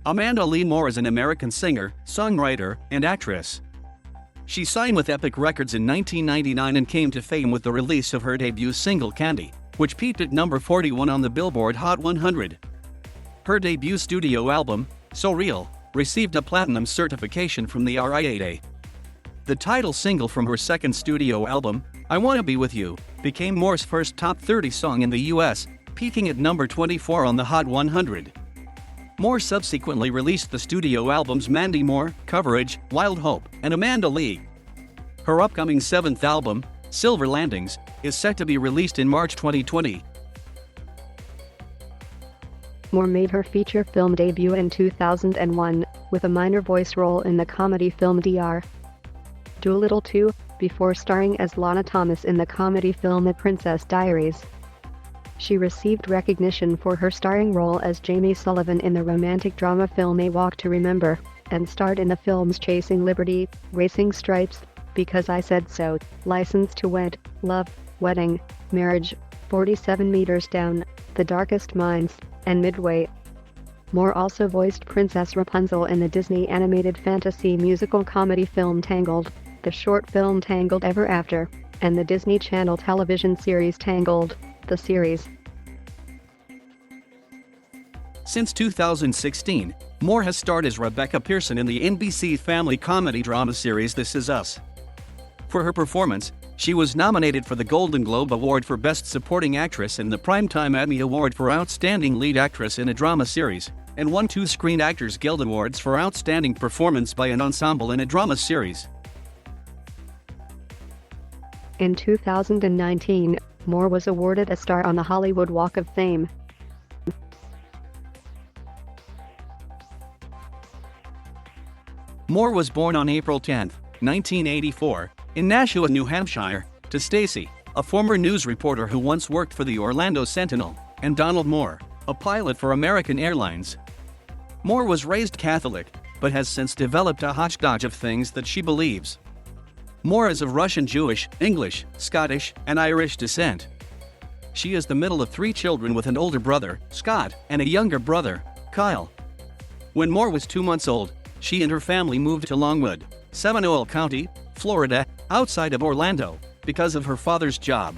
Amanda Lee Moore is an American singer, songwriter, and actress. She signed with Epic Records in 1999 and came to fame with the release of her debut single Candy, which peaked at number 41 on the Billboard Hot 100. Her debut studio album, So Real, received a platinum certification from the RIAA. The title single from her second studio album, I Wanna Be With You, became Moore's first top 30 song in the US, peaking at number 24 on the Hot 100. Moore subsequently released the studio albums Mandy Moore, Coverage, Wild Hope, and Amanda Lee. Her upcoming seventh album, Silver Landings, is set to be released in March 2020. Moore made her feature film debut in 2001, with a minor voice role in the comedy film Dr. Dolittle 2, before starring as Lana Thomas in the comedy film The Princess Diaries. She received recognition for her starring role as Jamie Sullivan in the romantic drama film A Walk to Remember, and starred in the films Chasing Liberty, Racing Stripes, Because I Said So, License to Wed, Love, Wedding, Marriage, 47 Meters Down, The Darkest Minds, and Midway. Moore also voiced Princess Rapunzel in the Disney animated fantasy musical comedy film Tangled, the short film Tangled Ever After, and the Disney Channel television series Tangled, the series. Since 2016, Moore has starred as Rebecca Pearson in the NBC family comedy drama series This Is Us. For her performance, she was nominated for the Golden Globe Award for Best Supporting Actress and the Primetime Emmy Award for Outstanding Lead Actress in a Drama Series, and won 2 Screen Actors Guild Awards for Outstanding Performance by an Ensemble in a Drama Series. In 2019, Moore was awarded a star on the Hollywood Walk of Fame. Moore was born on April 10, 1984, in Nashua, New Hampshire, to Stacy, a former news reporter who once worked for the Orlando Sentinel, and Donald Moore, a pilot for American Airlines. Moore was raised Catholic, but has since developed a hodgepodge of things that she believes. Moore is of Russian Jewish, English, Scottish, and Irish descent. She is the middle of 3 children with an older brother, Scott, and a younger brother, Kyle. When Moore was 2 months old, she and her family moved to Longwood, Seminole County, Florida, outside of Orlando, because of her father's job.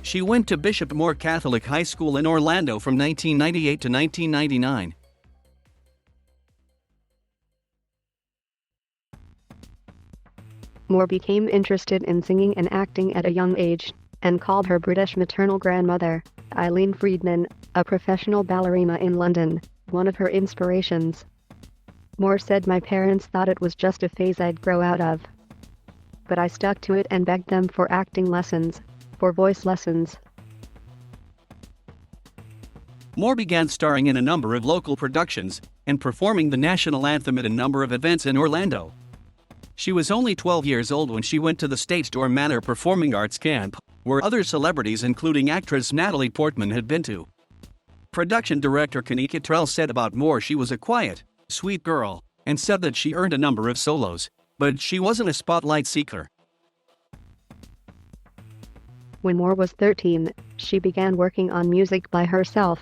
She went to Bishop Moore Catholic High School in Orlando from 1998 to 1999. Moore became interested in singing and acting at a young age, and called her British maternal grandmother, Eileen Friedman, a professional ballerina in London, one of her inspirations. Moore said, "My parents thought it was just a phase I'd grow out of. But I stuck to it and begged them for acting lessons, for voice lessons." Moore began starring in a number of local productions and performing the national anthem at a number of events in Orlando. She was only 12 years old when she went to the Stage Door Manor Performing Arts Camp, where other celebrities including actress Natalie Portman had been to. Production director Kenny Cottrell said about Moore she was a quiet, sweet girl, and said that she earned a number of solos, but she wasn't a spotlight seeker. When Moore was 13, she began working on music by herself.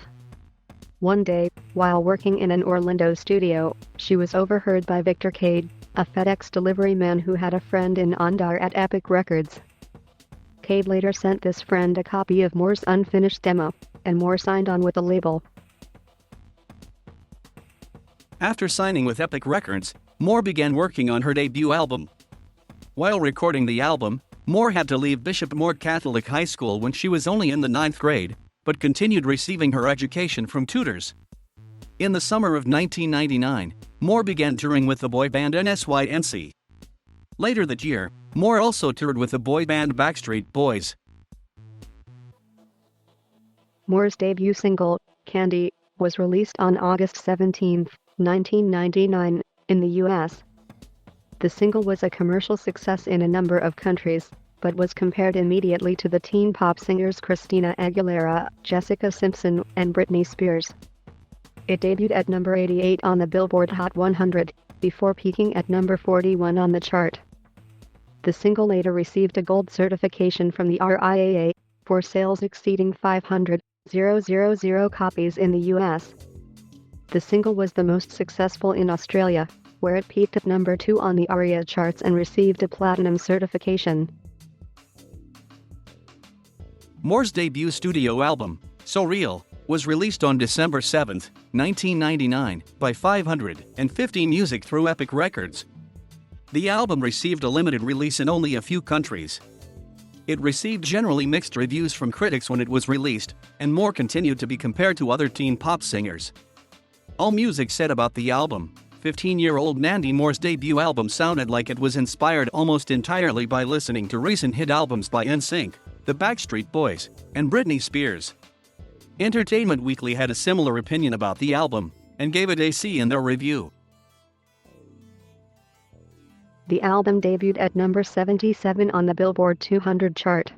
One day, while working in an Orlando studio, she was overheard by Victor Cade, a FedEx delivery man who had a friend in Ondar at Epic Records. Cade later sent this friend a copy of Moore's unfinished demo, and Moore signed on with the label. After signing with Epic Records, Moore began working on her debut album. While recording the album, Moore had to leave Bishop Moore Catholic High School when she was only in the 9th grade, but continued receiving her education from tutors. In the summer of 1999, Moore began touring with the boy band NSYNC. Later that year, Moore also toured with the boy band Backstreet Boys. Moore's debut single, Candy, was released on August 17, 1999, in the U.S. The single was a commercial success in a number of countries, but was compared immediately to the teen pop singers Christina Aguilera, Jessica Simpson, and Britney Spears. It debuted at number 88 on the Billboard Hot 100, before peaking at number 41 on the chart. The single later received a gold certification from the RIAA, for sales exceeding 500,000 copies in the U.S. The single was the most successful in Australia, where it peaked at number 2 on the ARIA charts and received a platinum certification. Moore's debut studio album, So Real, was released on December 7, 1999, by 550 Music through Epic Records. The album received a limited release in only a few countries. It received generally mixed reviews from critics when it was released, and Moore continued to be compared to other teen pop singers. AllMusic said about the album, 15-year-old Mandy Moore's debut album sounded like it was inspired almost entirely by listening to recent hit albums by NSYNC, the Backstreet Boys, and Britney Spears. Entertainment Weekly had a similar opinion about the album, and gave it a C in their review. The album debuted at number 77 on the Billboard 200 chart.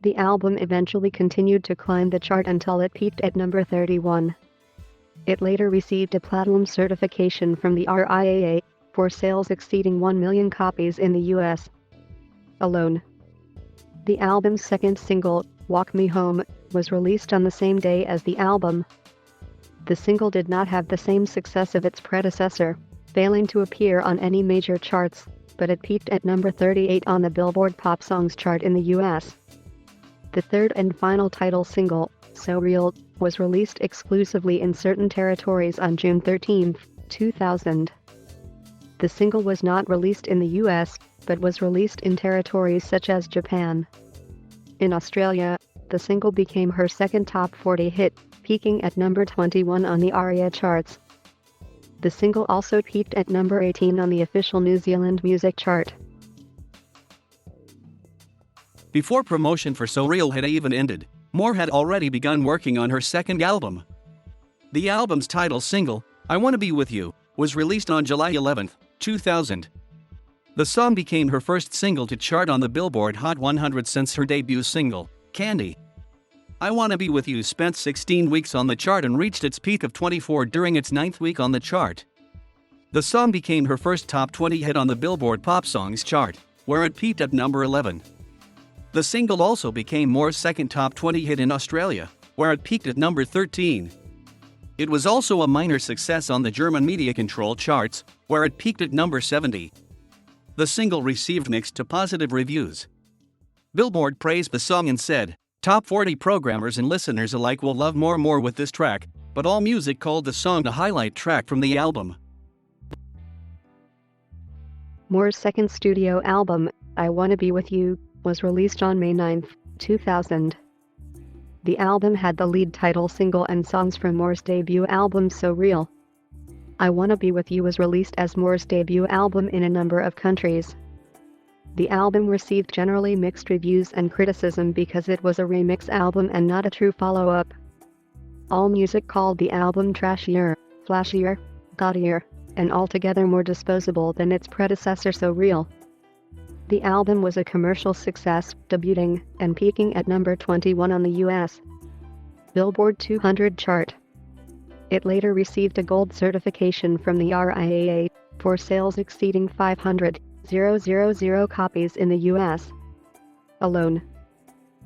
The album eventually continued to climb the chart until it peaked at number 31. It later received a platinum certification from the RIAA for sales exceeding 1 million copies in the US alone. The album's second single, Walk Me Home, was released on the same day as the album. The single did not have the same success of its predecessor, failing to appear on any major charts, but it peaked at number 38 on the Billboard Pop Songs chart in the US. The third and final title single, So Real, was released exclusively in certain territories on June 13, 2000. The single was not released in the US, but was released in territories such as Japan. In Australia, the single became her second top 40 hit, peaking at number 21 on the ARIA charts. The single also peaked at number 18 on the official New Zealand music chart. Before promotion for So Real had even ended, Moore had already begun working on her second album. The album's title single, I Wanna Be With You, was released on July 11, 2000. The song became her first single to chart on the Billboard Hot 100 since her debut single, Candy. I Wanna Be With You spent 16 weeks on the chart and reached its peak of 24 during its 9th week on the chart. The song became her first top 20 hit on the Billboard Pop Songs chart, where it peaked at number 11. The single also became Moore's second top 20 hit in Australia, where it peaked at number 13. It was also a minor success on the German media control charts, where it peaked at number 70. The single received mixed to positive reviews. Billboard praised the song and said, "Top 40 programmers and listeners alike will love more with this track," but AllMusic called the song the highlight track from the album. Moore's second studio album, I Wanna Be With You, was released on May 9, 2000. The album had the lead title single and songs from Moore's debut album So Real. I Wanna Be With You was released as Moore's debut album in a number of countries. The album received generally mixed reviews and criticism because it was a remix album and not a true follow-up. AllMusic called the album trashier, flashier, gaudier, and altogether more disposable than its predecessor So Real. The album was a commercial success, debuting and peaking at number 21 on the US Billboard 200 chart. It later received a gold certification from the RIAA for sales exceeding 500,000 copies in the US alone.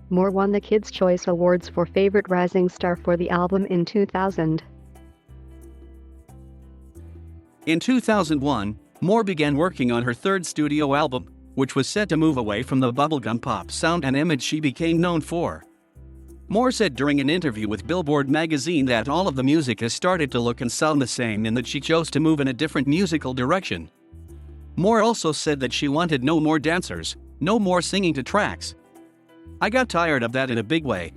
Moore won the Kids' Choice Awards for Favorite Rising Star for the album in 2000. In 2001, Moore began working on her third studio album, which was set to move away from the bubblegum pop sound and image she became known for. Moore said during an interview with Billboard magazine that all of the music has started to look and sound the same and that she chose to move in a different musical direction. Moore also said that she wanted no more dancers, no more singing to tracks. I got tired of that in a big way.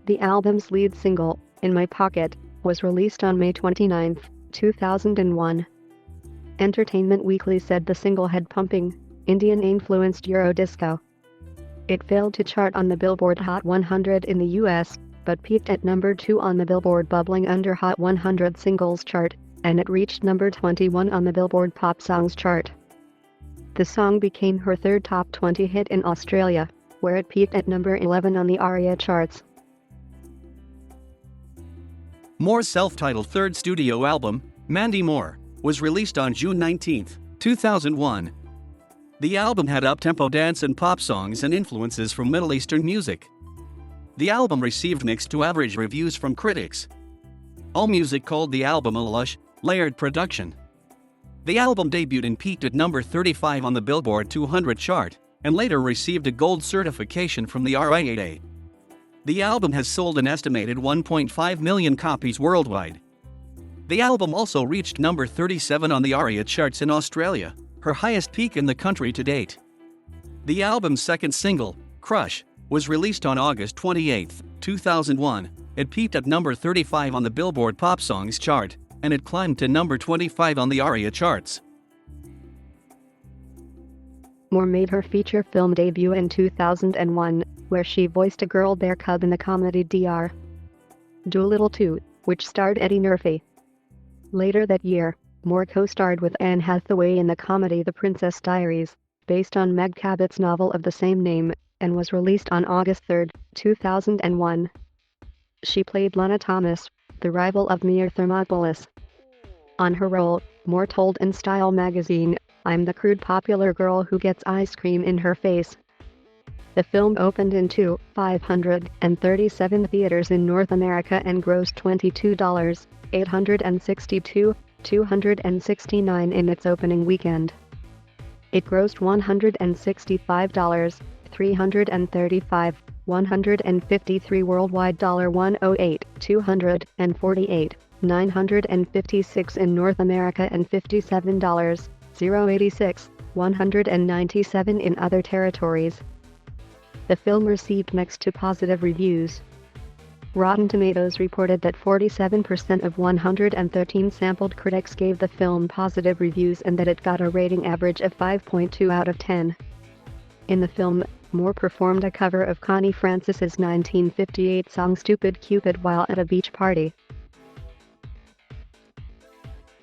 The album's lead single, In My Pocket, was released on May 29, 2001. Entertainment Weekly said the single had pumping, Indian-influenced Eurodisco. It failed to chart on the Billboard Hot 100 in the US, but peaked at number 2 on the Billboard Bubbling Under Hot 100 Singles chart, and it reached number 21 on the Billboard Pop Songs chart. The song became her third top 20 hit in Australia, where it peaked at number 11 on the ARIA charts. Moore's self-titled third studio album, Mandy Moore, was released on June 19, 2001. The album had up-tempo dance and pop songs and influences from Middle Eastern music. The album received mixed to average reviews from critics. AllMusic called the album a lush, layered production. The album debuted and peaked at number 35 on the Billboard 200 chart, and later received a gold certification from the RIAA. The album has sold an estimated 1.5 million copies worldwide. The album also reached number 37 on the ARIA charts in Australia, her highest peak in the country to date. The album's second single, Crush, was released on August 28, 2001. It peaked at number 35 on the Billboard Pop Songs chart, and it climbed to number 25 on the ARIA charts. Moore made her feature film debut in 2001, where she voiced a girl bear cub in the comedy Dr. Dolittle 2, which starred Eddie Murphy. Later that year, Moore co-starred with Anne Hathaway in the comedy The Princess Diaries, based on Meg Cabot's novel of the same name, and was released on August 3, 2001. She played Lana Thomas, the rival of Mia Thermopolis. On her role, Moore told In Style magazine, "I'm the crude popular girl who gets ice cream in her face." The film opened in 537 theaters in North America and grossed $22,862,269 in its opening weekend. It grossed $165,335, $153 worldwide, $108, $248, $956 in North America and $57, $086, $197 in other territories. The film received mixed to positive reviews. Rotten Tomatoes reported that 47% of 113 sampled critics gave the film positive reviews and that it got a rating average of 5.2 out of 10. In the film, Moore performed a cover of Connie Francis's 1958 song Stupid Cupid while at a beach party.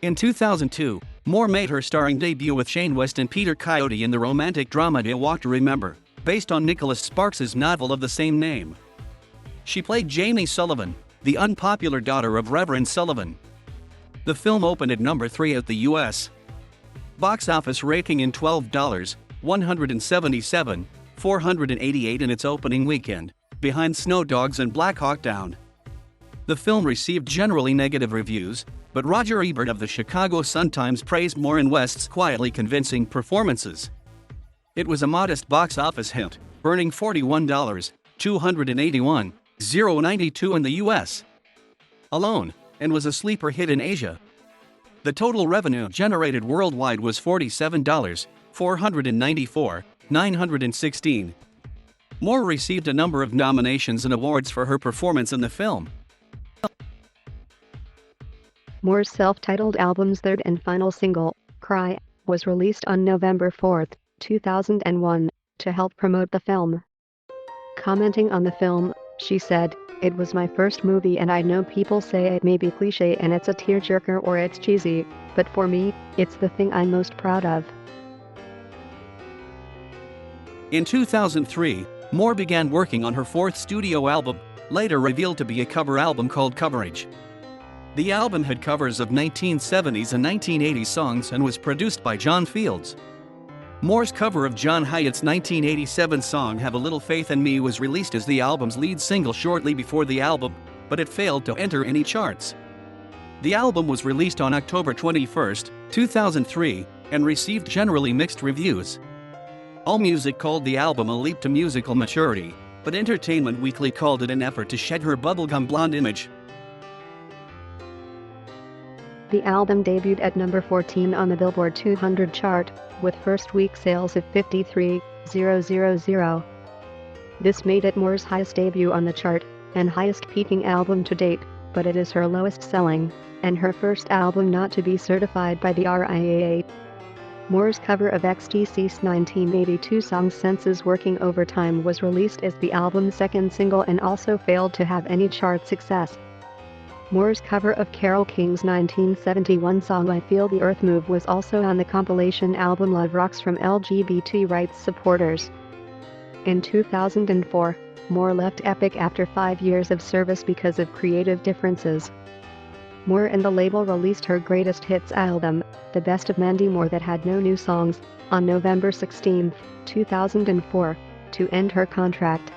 In 2002, Moore made her starring debut with Shane West and Peter Coyote in the romantic drama A Walk to Remember, based on Nicholas Sparks's novel of the same name. She played Jamie Sullivan, the unpopular daughter of Reverend Sullivan. The film opened at number 3 at the U.S. box office, raking in $12,177, $488 in its opening weekend, behind Snow Dogs and Black Hawk Down. The film received generally negative reviews, but Roger Ebert of the Chicago Sun-Times praised Moore and West's quietly convincing performances. It was a modest box office hit, earning $41,281,092 in the U.S. alone, and was a sleeper hit in Asia. The total revenue generated worldwide was $47,494,916. Moore received a number of nominations and awards for her performance in the film. Moore's self-titled album's third and final single, Cry, was released on November 4, 2001, to help promote the film. Commenting on the film, she said, "It was my first movie and I know people say it may be cliché and it's a tearjerker or it's cheesy, but for me, it's the thing I'm most proud of." In 2003, Moore began working on her fourth studio album, later revealed to be a cover album called Coverage. The album had covers of 1970s and 1980s songs and was produced by John Fields. Moore's cover of John Hyatt's 1987 song Have a Little Faith in Me was released as the album's lead single shortly before the album, but it failed to enter any charts. The album was released on October 21, 2003, and received generally mixed reviews. AllMusic called the album a leap to musical maturity, but Entertainment Weekly called it an effort to shed her bubblegum blonde image. The album debuted at number 14 on the Billboard 200 chart, with first-week sales of 53,000. This made it Moore's highest debut on the chart, and highest peaking album to date, but it is her lowest-selling, and her first album not to be certified by the RIAA. Moore's cover of XTC's 1982 song Senses Working Overtime was released as the album's second single and also failed to have any chart success. Moore's cover of Carole King's 1971 song I Feel the Earth Move was also on the compilation album Love Rocks from LGBT rights supporters. In 2004, Moore left Epic after 5 years of service because of creative differences. Moore and the label released her greatest hits album, The Best of Mandy Moore, that had no new songs, on November 16, 2004, to end her contract.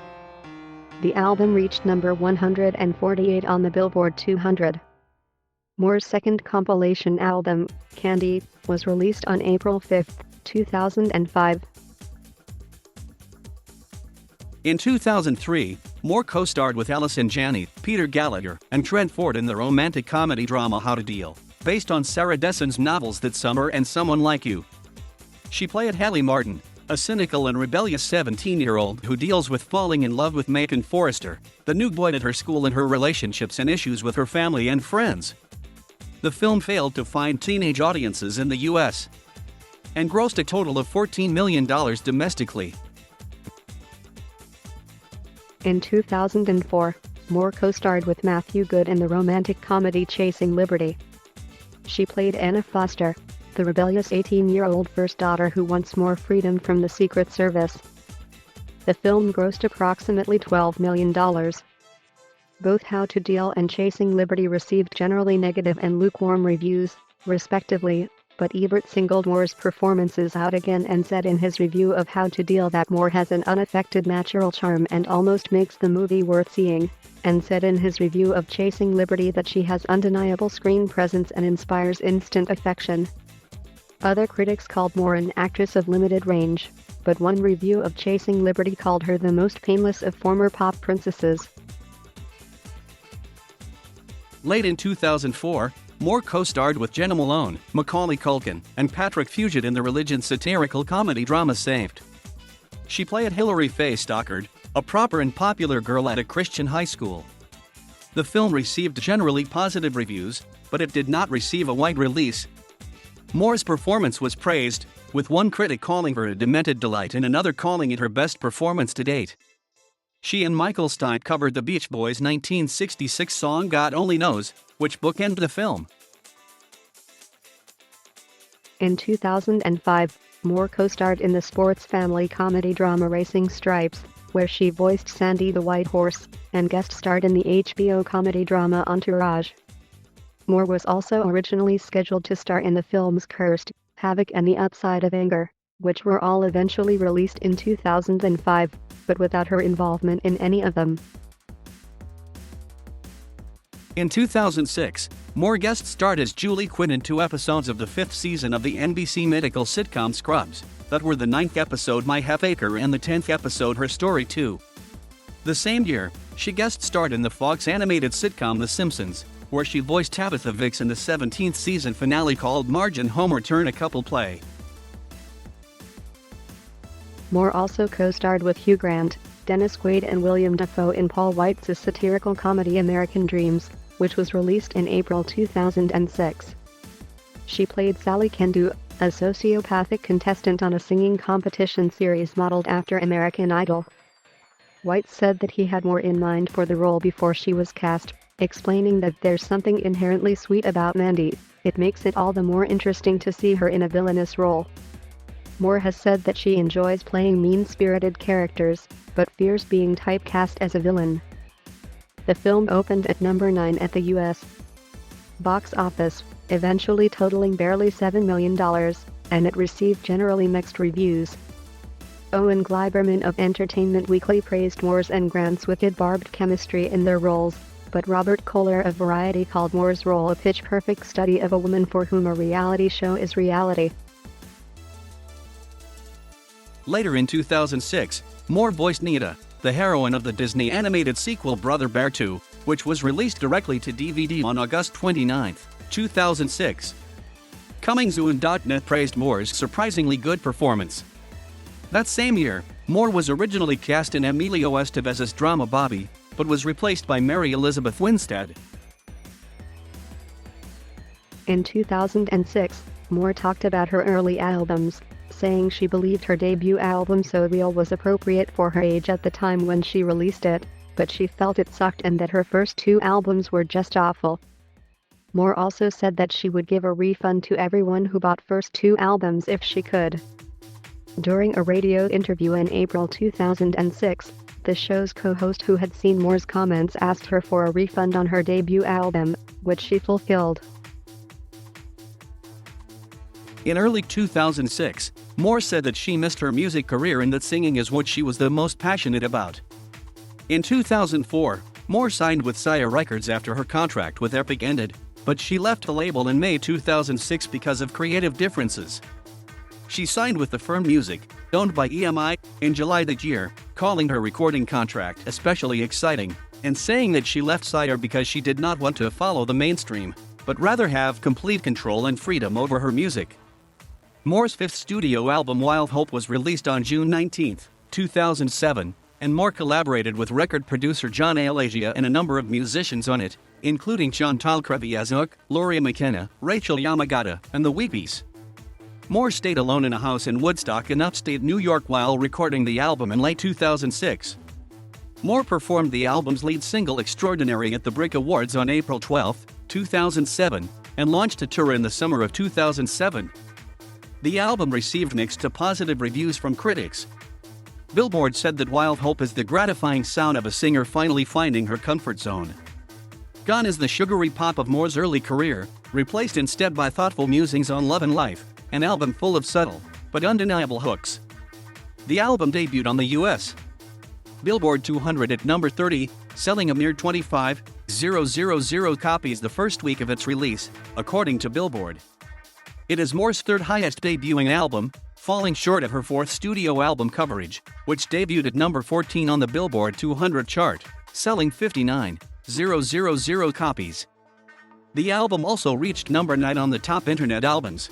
The album reached number 148 on the Billboard 200. Moore's second compilation album, Candy, was released on April 5, 2005. In 2003, Moore co-starred with Allison Janney, Peter Gallagher, and Trent Ford in the romantic comedy drama How to Deal, based on Sarah Dessen's novels That Summer and Someone Like You. She played Hallie Martin, a cynical and rebellious 17-year-old who deals with falling in love with Macon Forrester, the new boy at her school, and her relationships and issues with her family and friends. The film failed to find teenage audiences in the U.S. and grossed a total of $14 million domestically. In 2004, Moore co-starred with Matthew Good in the romantic comedy Chasing Liberty. She played Anna Foster, the rebellious 18-year-old first daughter who wants more freedom from the Secret Service. The film grossed approximately $12 million. Both How to Deal and Chasing Liberty received generally negative and lukewarm reviews, respectively, but Ebert singled Moore's performances out again and said in his review of How to Deal that Moore has an unaffected natural charm and almost makes the movie worth seeing, and said in his review of Chasing Liberty that she has undeniable screen presence and inspires instant affection. Other critics called Moore an actress of limited range, but one review of Chasing Liberty called her the most painless of former pop princesses. Late in 2004, Moore co-starred with Jenna Malone, Macaulay Culkin, and Patrick Fugit in the religion satirical comedy drama Saved. She played Hilary Faye Stockard, a proper and popular girl at a Christian high school. The film received generally positive reviews, but it did not receive a wide release. Moore's performance was praised, with one critic calling her a demented delight and another calling it her best performance to date. She and Michael Stipe covered the Beach Boys' 1966 song God Only Knows, which bookended the film. In 2005, Moore co-starred in the sports family comedy drama Racing Stripes, where she voiced Sandy the White Horse, and guest starred in the HBO comedy drama Entourage. Moore was also originally scheduled to star in the films Cursed, Havoc and The Upside of Anger, which were all eventually released in 2005, but without her involvement in any of them. In 2006, Moore guest starred as Julie Quinn in 2 episodes of the 5th season of the NBC medical sitcom Scrubs, that were the 9th episode My Half Acre and the 10th episode Her Story 2. The same year, she guest starred in the Fox animated sitcom The Simpsons, where she voiced Tabitha Vicks in the 17th season finale called Marge and Homer Turn a Couple Play. Moore also co-starred with Hugh Grant, Dennis Quaid and William Dafoe in Paul Weitz' satirical comedy American Dreams, which was released in April 2006. She played Sally Kendu, a sociopathic contestant on a singing competition series modeled after American Idol. Weitz said that he had Moore in mind for the role before she was cast, explaining that there's something inherently sweet about Mandy, it makes it all the more interesting to see her in a villainous role. Moore has said that she enjoys playing mean-spirited characters, but fears being typecast as a villain. The film opened at number 9 at the U.S. box office, eventually totaling barely $7 million, and it received generally mixed reviews. Owen Gleiberman of Entertainment Weekly praised Moore's and Grant's wicked barbed chemistry in their roles, but Robert Kohler of Variety called Moore's role a pitch-perfect study of a woman for whom a reality show is reality. Later in 2006, Moore voiced Nita, the heroine of the Disney animated sequel Brother Bear 2, which was released directly to DVD on August 29, 2006. ComingSoon.net praised Moore's surprisingly good performance. That same year, Moore was originally cast in Emilio Estevez's drama Bobby, but was replaced by Mary Elizabeth Winstead. In 2006, Moore talked about her early albums, saying she believed her debut album So Real was appropriate for her age at the time when she released it, but she felt it sucked and that her first 2 albums were just awful. Moore also said that she would give a refund to everyone who bought first 2 albums if she could. During a radio interview in April 2006, the show's co-host who had seen Moore's comments asked her for a refund on her debut album, which she fulfilled. In early 2006, Moore said that she missed her music career and that singing is what she was the most passionate about. In 2004, Moore signed with Sire Records after her contract with Epic ended, but she left the label in May 2006 because of creative differences. She signed with the firm Music, owned by EMI, in July that year, calling her recording contract especially exciting, and saying that she left Sire because she did not want to follow the mainstream, but rather have complete control and freedom over her music. Moore's fifth studio album Wild Hope was released on June 19, 2007, and Moore collaborated with record producer John Alagia and a number of musicians on it, including Chantal Kreviazuk, Laurie McKenna, Rachel Yamagata, and the Weepies. Moore stayed alone in a house in Woodstock in upstate New York while recording the album in late 2006. Moore performed the album's lead single Extraordinary at the Brick Awards on April 12, 2007, and launched a tour in the summer of 2007. The album received mixed to positive reviews from critics. Billboard said that Wild Hope is the gratifying sound of a singer finally finding her comfort zone. Gone is the sugary pop of Moore's early career, replaced instead by thoughtful musings on love and life, an album full of subtle but undeniable hooks. The album debuted on the U.S. Billboard 200 at number 30, selling a mere 25,000 copies the first week of its release, according to Billboard. It is Moore's third highest debuting album, falling short of her fourth studio album Coverage, which debuted at number 14 on the Billboard 200 chart, selling 59,000 copies. The album also reached number 9 on the top internet albums.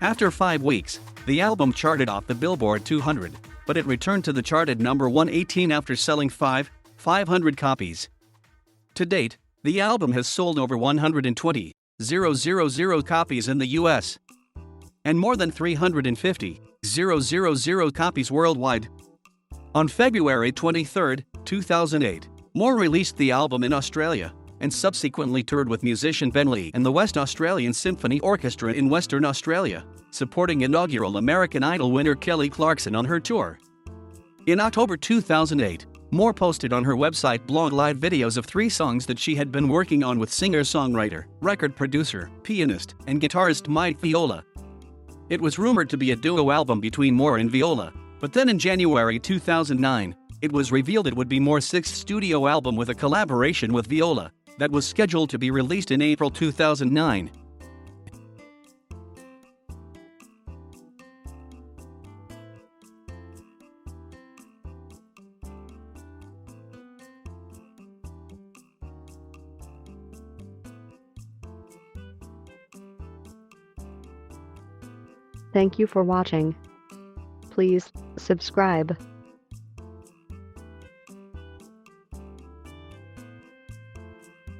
After 5 weeks, the album charted off the Billboard 200, but it returned to the chart at number 118 after selling 500 copies. To date, the album has sold over 120,000 copies in the US and more than 350,000 copies worldwide. On February 23, 2008, Moore released the album in Australia and subsequently toured with musician Ben Lee and the West Australian Symphony Orchestra in Western Australia, supporting inaugural American Idol winner Kelly Clarkson on her tour. In October 2008, Moore posted on her website blog live videos of 3 songs that she had been working on with singer-songwriter, record producer, pianist, and guitarist Mike Viola. It was rumored to be a duo album between Moore and Viola, but then in January 2009, it was revealed it would be Moore's 6th studio album with a collaboration with Viola, that was scheduled to be released in April 2009. Thank you for watching. Please subscribe.